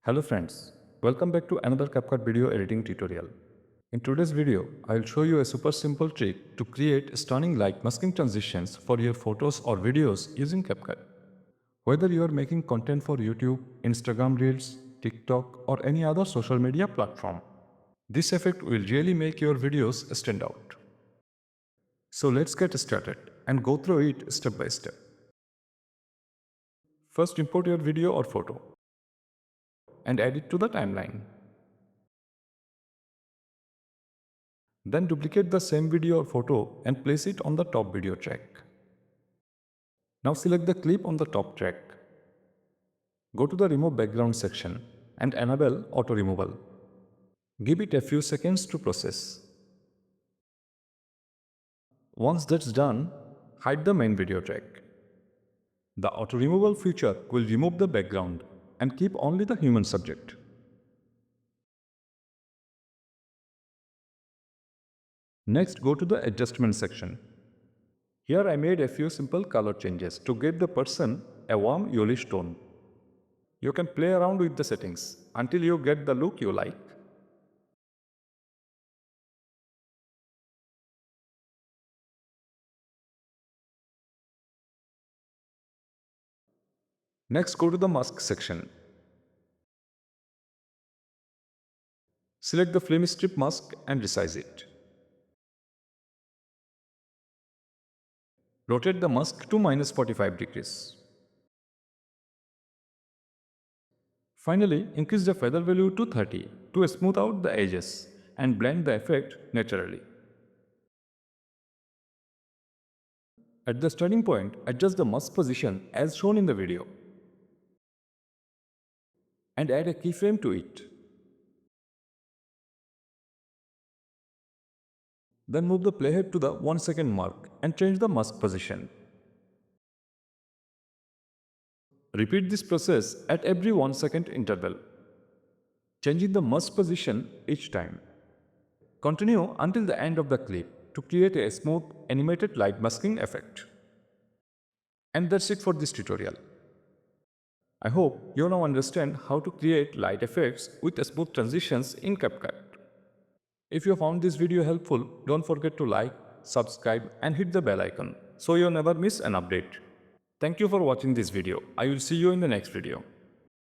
Hello friends, welcome back to another CapCut video editing tutorial. In today's video, I'll show you a super simple trick to create stunning light masking transitions for your photos or videos using CapCut. Whether you are making content for YouTube, Instagram Reels, TikTok or any other social media platform, this effect will really make your videos stand out. So let's get started and go through it step by step. First, import your video or photo and add it to the timeline. Then duplicate the same video or photo and place it on the top video track. Now select the clip on the top track. Go to the Remove Background section and enable Auto Removal. Give it a few seconds to process. Once that's done, hide the main video track. The Auto Removal feature will remove the background and keep only the human subject. Next, go to the Adjustment section. Here I made a few simple color changes to give the person a warm yellowish tone. You can play around with the settings until you get the look you like. Next, go to the mask section. Select the Filmstrip Mask and resize it. Rotate the mask to -45 degrees. Finally, increase the feather value to 30 to smooth out the edges and blend the effect naturally. At the starting point, adjust the mask position as shown in the video and add a keyframe to it. Then move the playhead to the 1 second mark and change the mask position. Repeat this process at every 1 second interval, changing the mask position each time. Continue until the end of the clip to create a smooth animated light masking effect. And that's it for this tutorial. I hope you now understand how to create light effects with smooth transitions in CapCut. If you found this video helpful, don't forget to like, subscribe and hit the bell icon so you never miss an update. Thank you for watching this video. I will see you in the next video.